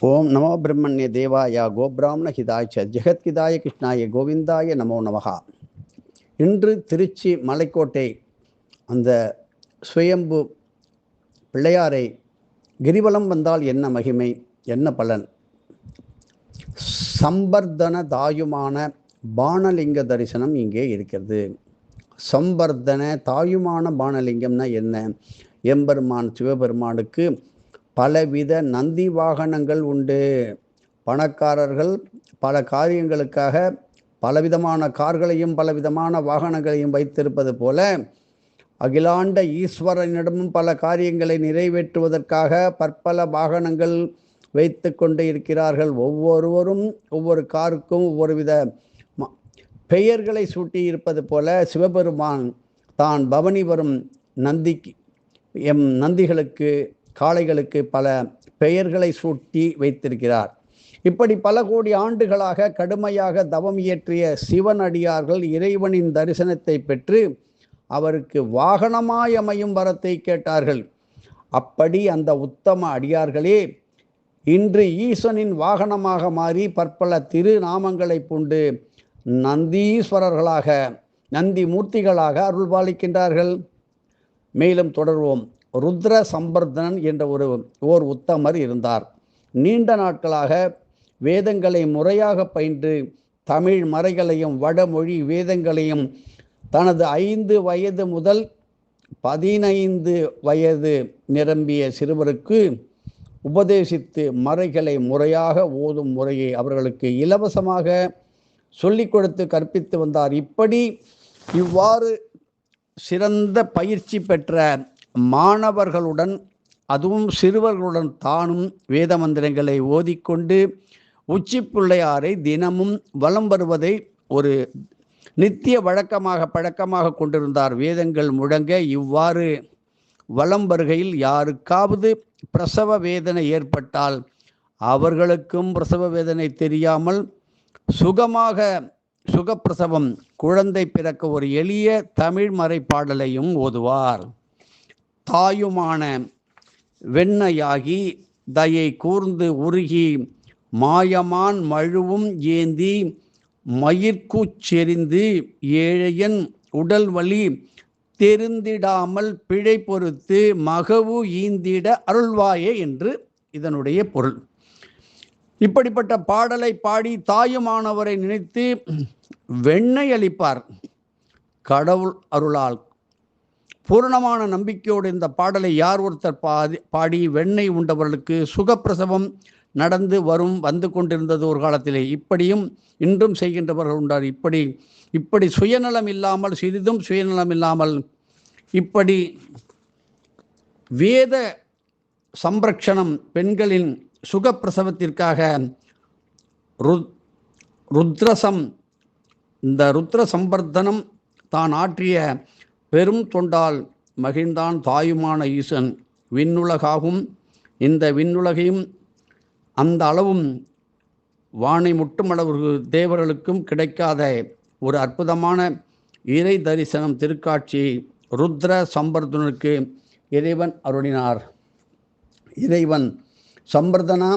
ஓம் நமோ பிரம்மண்ய தேவாய கோபிராமண ஹிதாய ஜெகத்கிதாய கிருஷ்ணாய கோவிந்தாய நமோ நமகா. இன்று திருச்சி மலைக்கோட்டை அந்த சுயம்பு பிள்ளையாரை கிரிவலம் வந்தால் என்ன மகிமை, என்ன பலன்? சம்பர்தன தாயுமான பானலிங்க தரிசனம் இங்கே இருக்கிறது. சம்பர்தன தாயுமான பானலிங்கம்னா என்ன? எம்பெருமான் சிவபெருமானுக்கு பலவித நந்தி வாகனங்கள் உண்டு. பணக்காரர்கள் பல காரியங்களுக்காக பலவிதமான கார்களையும் பலவிதமான வாகனங்களையும் வைத்திருப்பது போல அகிலாண்ட ஈஸ்வரனிடமும் பல காரியங்களை நிறைவேற்றுவதற்காக பற்பல வாகனங்கள் வைத்து கொண்டு இருக்கிறார்கள். ஒவ்வொருவரும் ஒவ்வொரு காருக்கும் ஒவ்வொரு வித பெயர்களை சூட்டி இருப்பது போல சிவபெருமான் தான் பவனி வரும் நந்திகளுக்கு காளைகளுக்கு பல பெயர்களை சூட்டி வைத்திருக்கிறார். இப்படி பல கோடி ஆண்டுகளாக கடுமையாக தவம் இயற்றிய சிவனடியார்கள் இறைவனின் தரிசனத்தை பெற்று அவருக்கு வாகனமாய் அமையும் வரத்தை கேட்டார்கள். அப்படி அந்த உத்தம அடியார்களே இன்று ஈசனின் வாகனமாக மாறி பற்பல திருநாமங்களை பூண்டு நந்தீஸ்வரர்களாக நந்தி மூர்த்திகளாக அருள்பாலிக்கின்றார்கள். மேலும் தொடர்வோம். ருத்ர சம்பர்தனன் என்ற ஓர் உத்தமர் இருந்தார். நீண்ட நாட்களாக வேதங்களை முறையாக பயின்று தமிழ் மறைகளையும் வடமொழி வேதங்களையும் தனது 5 வயது முதல் 15 வயது நிரம்பிய சிறுவருக்கு உபதேசித்து மறைகளை முறையாக ஓதும் முறையை அவர்களுக்கு இலவசமாக சொல்லிக் கொடுத்து கற்பித்து வந்தார். இவ்வாறு சிறந்த பயிற்சி பெற்ற மாணவர்களுடன், அதுவும் சிறுவர்களுடன் தானும் வேத மந்திரங்களை ஓதிக்கொண்டு உச்சி பிள்ளையாரை தினமும் வலம் வருவதை ஒரு நித்திய பழக்கமாக கொண்டிருந்தார். வேதங்கள் முழங்க இவ்வாறு வலம் வருகையில் யாருக்காவது பிரசவ வேதனை ஏற்பட்டால் அவர்களுக்கும் பிரசவ வேதனை தெரியாமல் சுகப்பிரசவம் குழந்தை பிறக்க ஒரு எளிய தமிழ் மறை பாடலையும் ஓதுவார். தாயுமான வெண்ணையாகி தயை கூர்ந்து உருகி மாயமான் மழுவும் ஏந்தி மயிர்கூச்செறிந்து ஏழையன் உடல் வலி தெரிந்திடாமல் பிழை பொறுத்து மகவு ஈந்திட அருள்வாயே என்று இதனுடைய பொருள். இப்படிப்பட்ட பாடலை பாடி தாயுமானவரை நினைத்து வெண்ணெய் அளிப்பார். கடவுள் அருளால் பூரணமான நம்பிக்கையோடு இந்த பாடலை யார் ஒருத்தர் பாடி வெண்ணெய் உண்டவர்களுக்கு சுகப்பிரசவம் நடந்து வந்து கொண்டிருந்தது ஒரு காலத்திலே. இப்படியும் இன்றும் செய்கின்றவர்கள் உண்டார். இப்படி சுயநலம் இல்லாமல், சிறிதும் சுயநலம் இல்லாமல் இப்படி வேத சம்ரக்ஷணம் பெண்களின் சுகப்பிரசவத்திற்காக இந்த ருத்ர சம்பர்தனம் தான் ஆற்றிய பெரும் தொண்டால் மகிழ்ந்தான் தாயுமான ஈசன். விண்ணுலகாகும் இந்த விண்ணுலகையும் அந்த அளவும் வானை முட்டும் அளவு தேவர்களுக்கும் கிடைக்காத ஒரு அற்புதமான இறை தரிசனம் திருக்காட்சி ருத்ர சம்பர்தனுக்கு இறைவன் அருளினார். இறைவன் சம்பர்தனா,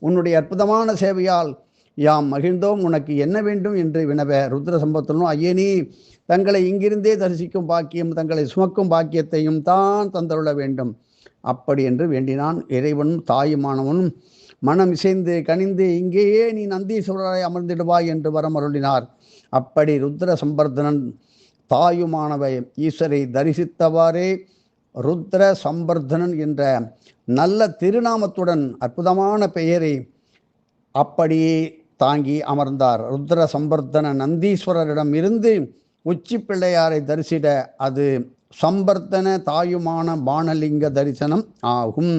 உன்னுடைய அற்புதமான சேவையால் யாம் மகிழ்ந்தோம், உனக்கு என்ன வேண்டும் என்று வினவ ருத்ர சம்பர்தனும் ஐயனி தங்களை இங்கிருந்தே தரிசிக்கும் பாக்கியம், தங்களை சுமக்கும் பாக்கியத்தையும் தான் தந்தருள வேண்டும் அப்படி என்று வேண்டினான். இறைவனும் தாயுமானவனும் மனம் இசைந்து கனிந்து இங்கேயே நீ நந்தீஸ்வரரை அமர்ந்திடுவாய் என்று வரமருளினார். அப்படி ருத்ர சம்பர்தனன் தாயுமானவை ஈஸ்வரை தரிசித்தவாறே ருத்ர சம்பர்தனன் என்ற நல்ல திருநாமத்துடன் அற்புதமான பெயரை அப்படியே தாங்கி அமர்ந்தார். ருத்ர சம்பர்தன நந்தீஸ்வரரிடம் இருந்து உச்சி பிள்ளையாரை தரிசிட அது சம்பர்தன தாயுமான பானலிங்க தரிசனம் ஆகும்.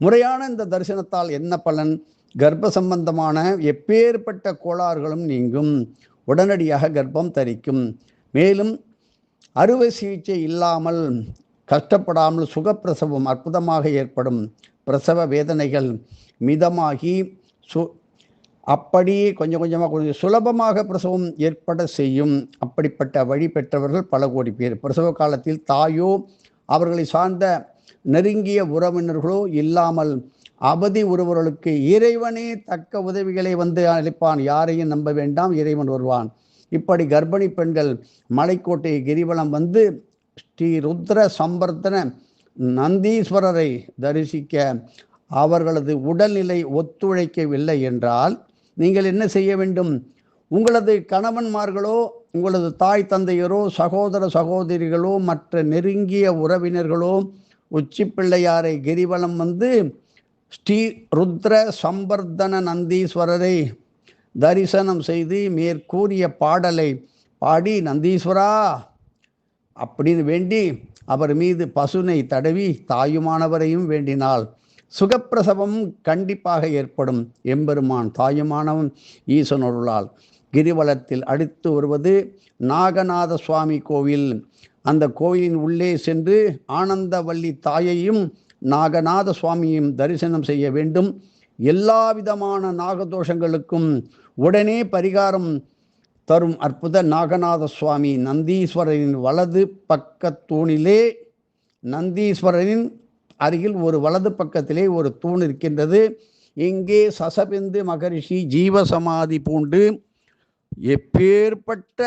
முறையான இந்த தரிசனத்தால் என்ன பலன்? கர்ப்ப சம்பந்தமான எப்பேற்பட்ட கோளாறுகளும் நீங்கும், உடனடியாக கர்ப்பம் தரிக்கும். மேலும் அறுவை சிகிச்சை இல்லாமல் கஷ்டப்படாமல் சுகப்பிரசவம் அற்புதமாக ஏற்படும். பிரசவ வேதனைகள் மிதமாகி அப்படியே கொஞ்சம் சுலபமாக பிரசவம் ஏற்பட செய்யும். அப்படிப்பட்ட வழி பெற்றவர்கள் பல கோடி பேர். பிரசவ காலத்தில் தாயோ அவர்களை சார்ந்த நெருங்கிய உறவினர்களோ இல்லாமல் அவதி ஒருவர்களுக்கு இறைவனே தக்க உதவிகளை வந்து அளிப்பான். யாரையும் நம்ப வேண்டாம், இறைவன் வருவான். இப்படி கர்ப்பிணி பெண்கள் மலைக்கோட்டை கிரிவலம் வந்து ஸ்ரீ ருத்ர சம்பர்த்தன நந்தீஸ்வரரை தரிசிக்க அவர்களது உடல்நிலை ஒத்துழைக்கவில்லை என்றால் நீங்கள் என்ன செய்ய வேண்டும்? உங்களது கணவன்மார்களோ, உங்களது தாய் தந்தையரோ, சகோதர சகோதரிகளோ, மற்ற நெருங்கிய உறவினர்களோ உச்சி பிள்ளையாரை கிரிவலம் வந்து ஸ்ரீ ருத்ர சம்பர்தன நந்தீஸ்வரரை தரிசனம் செய்து மேற்கூறிய பாடலை பாடி நந்தீஸ்வரா அப்படின்னு வேண்டி அவர் மீது பசுனை தடவி தாயுமானவரையும் வேண்டினால் சுகப்பிரசவம் கண்டிப்பாக ஏற்படும். எம்பெருமான் தாயுமானவன் ஈசனொருளால். கிரிவலத்தில் அடுத்து வருவது நாகநாத சுவாமி கோவில். அந்த கோயிலின் உள்ளே சென்று ஆனந்தவல்லி தாயையும் நாகநாத சுவாமியும் தரிசனம் செய்ய வேண்டும். எல்லா விதமான நாகதோஷங்களுக்கும் உடனே பரிகாரம் தரும் அற்புத நாகநாத சுவாமி நந்தீஸ்வரரின் வலது பக்க தூணிலே, நந்தீஸ்வரரின் அருகில் ஒரு வலது பக்கத்திலே ஒரு தூண் இருக்கின்றது. இங்கே சசபிந்து மகரிஷி ஜீவசமாதி பூண்டு எப்பேற்பட்ட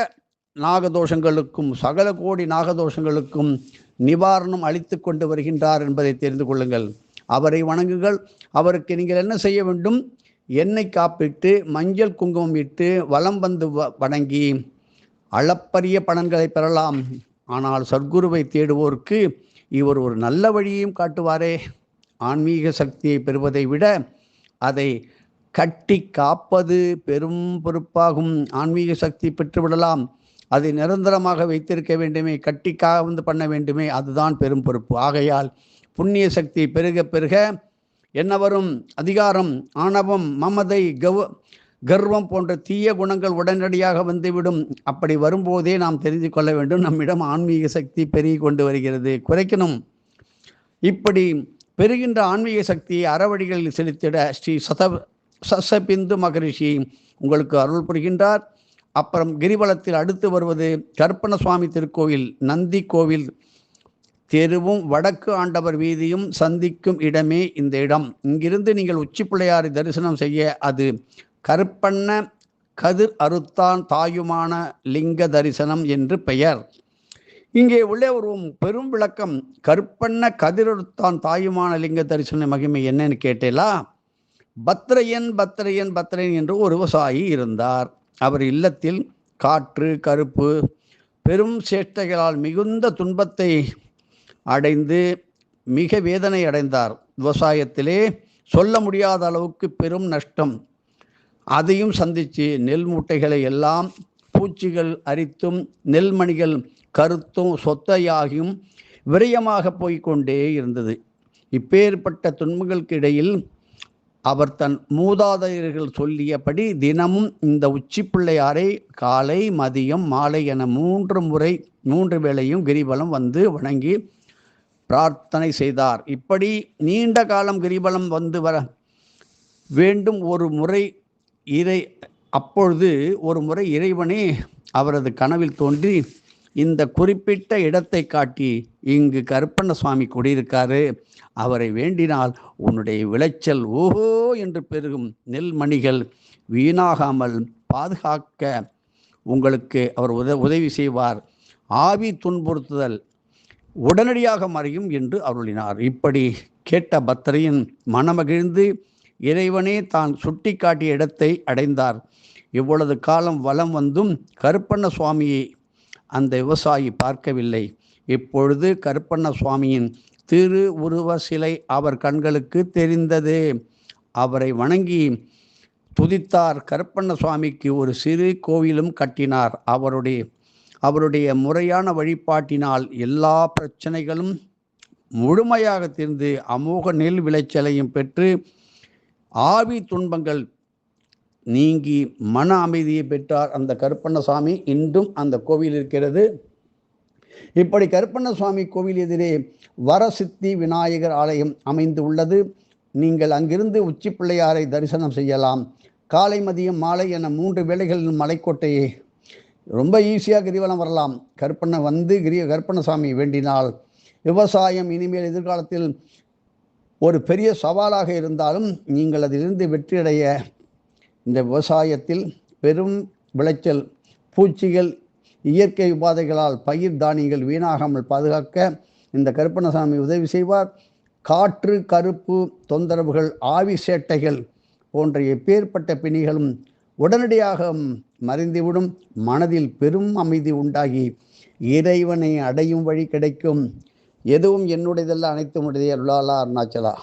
நாகதோஷங்களுக்கும் சகல கோடி நாகதோஷங்களுக்கும் நிவாரணம் அளித்து கொண்டு வருகின்றார் என்பதை தெரிந்து கொள்ளுங்கள். அவரை வணங்குங்கள். அவருக்கு நீங்கள் என்ன செய்ய வேண்டும்? எண்ணெய் காப்பிட்டு மஞ்சள் குங்குமம் இட்டு வலம் வந்து வணங்கி அளப்பரிய பலன்களை பெறலாம். ஆனால் சத்குருவை தேடுவோருக்கு இவர் ஒரு நல்ல வழியையும் காட்டுவாரே. ஆன்மீக சக்தியை பெறுவதை விட அதை கட்டி காப்பது பெரும் பொறுப்பாகும். ஆன்மீக சக்தி பெற்றுவிடலாம், அதை நிரந்தரமாக வைத்திருக்க வேண்டுமே, கட்டி வந்து பண்ண வேண்டுமே, அதுதான் பெரும் பொறுப்பு. ஆகையால் புண்ணிய சக்தி பெருக பெருக என்ன வரும்? அதிகாரம், ஆணவம், மமதை, கர்வம் போன்ற தீய குணங்கள் உடனடியாக வந்துவிடும். அப்படி வரும்போதே நாம் தெரிந்து கொள்ள வேண்டும், நம்மிடம் ஆன்மீக சக்தி பெருகி கொண்டு வருகிறது, குறைக்கணும். இப்படி பெறுகின்ற ஆன்மீக சக்தியை அறவழிகளில் செலுத்திட ஸ்ரீ சசபிந்து மகரிஷி உங்களுக்கு அருள் புரிகின்றார். அப்புறம் கிரிவலத்தில் அடுத்து வருவது கருப்பண சுவாமி திருக்கோவில். நந்தி கோவில் தெருவும் வடக்கு ஆண்டவர் வீதியும் சந்திக்கும் இடமே இந்த இடம். இங்கிருந்து நீங்கள் உச்சி பிள்ளையாரை தரிசனம் செய்ய அது கருப்பண்ண கதிர் அறுத்தான் தாயுமான லிங்க தரிசனம் என்று பெயர். இங்கே உள்ளே ஒரு பெரும் விளக்கம். கருப்பண்ண கதிரறுத்தான் தாயுமான லிங்க தரிசன மகிமை என்னன்னு கேட்டேலா? பத்ரையன் பத்ரையன் பத்ரையன் என்று ஒரு விவசாயி இருந்தார். அவர் இல்லத்தில் காற்று கருப்பு பெரும் சேஷ்டைகளால் மிகுந்த துன்பத்தை அடைந்து மிக வேதனை அடைந்தார். விவசாயத்திலே சொல்ல முடியாத அளவுக்கு பெரும் நஷ்டம். அதையும் சந்தித்து நெல் மூட்டைகளை எல்லாம் பூச்சிகள் அரித்தும் நெல்மணிகள் கருத்தும் சொத்தையாகியும் விரயமாக போய்கொண்டே இருந்தது. இப்பேற்பட்ட துன்பங்களுக்கு இடையில் அவர் தன் மூதாதையர்கள் சொல்லியபடி தினமும் இந்த உச்சி பிள்ளையாரை காலை மதியம் மாலை என 3 வேளையும் கிரிவலம் வந்து வணங்கி பிரார்த்தனை செய்தார். இப்படி நீண்ட காலம் கிரிவலம் வந்து வர வேண்டும். அப்பொழுது ஒரு முறை இறைவனே அவரது கனவில் தோன்றி இந்த குறிப்பிட்ட இடத்தை காட்டி, இங்கு கருப்பண்ண சுவாமி குடியிருக்காரு, அவரை வேண்டினால் உன்னுடைய விளைச்சல் ஓஹோ என்று பெருகும், நெல்மணிகள் வீணாகாமல் பாதுகாக்க உங்களுக்கு அவர் உதவி செய்வார், ஆவி துன்புறுத்துதல் உடனடியாக மறையும் என்று அருளினார். இப்படி கேட்ட பத்ரையன் மனமகிழ்ந்து இறைவனே தான் சுட்டி காட்டிய இடத்தை அடைந்தார். இவ்வளவு காலம் வலம் வந்தும் கருப்பண்ண சுவாமியை அந்த விவசாயி பார்க்கவில்லை. இப்பொழுது கருப்பண்ண சுவாமியின் திரு உருவ சிலை அவர் கண்களுக்கு தெரிந்தது. அவரை வணங்கி துதித்தார். கருப்பண்ண சுவாமிக்கு ஒரு சிறு கோவிலும் கட்டினார். அவருடைய முறையான வழிபாட்டினால் எல்லா பிரச்சனைகளும் முழுமையாக தீர்ந்து அமோக நெல் விளைச்சலையும் பெற்று ஆவி துன்பங்கள் நீங்கி மன அமைதியை பெற்றார் அந்த கருப்பண்ண சுவாமி. இன்றும் அந்த கோவில் இருக்கிறது. இப்படி கருப்பண்ண சுவாமி கோவில் எதிரே வரசித்தி விநாயகர் ஆலயம் அமைந்து உள்ளது. நீங்கள் அங்கிருந்து உச்சி பிள்ளையாரை தரிசனம் செய்யலாம். காலை மதியம் மாலை என 3 வேளைகளில் மலைக்கோட்டையை ரொம்ப ஈஸியாக கிரிவலம் வரலாம். கருப்பண்ண சுவாமி வேண்டினால் விவசாயம் இனிமேல் எதிர்காலத்தில் ஒரு பெரிய சவாலாக இருந்தாலும் நீங்கள் அதிலிருந்து வெற்றியடைய இந்த விவசாயத்தில் பெரும் விளைச்சல், பூச்சிகள், இயற்கை உபாதைகளால் பயிர் தானியங்கள் வீணாகாமல் பாதுகாக்க இந்த கருப்பணசாமி உதவி செய்வார். காற்று கருப்பு தொந்தரவுகள், ஆவி சேட்டைகள் போன்ற எப்பேற்பட்ட பிணிகளும் உடனடியாக மறைந்துவிடும். மனதில் பெரும் அமைதி உண்டாகி இறைவனை அடையும் வழி கிடைக்கும். எதுவும் என்னுடையதல்ல, அனைத்தும் உடையதே. அருளாளா அருணாச்சலா.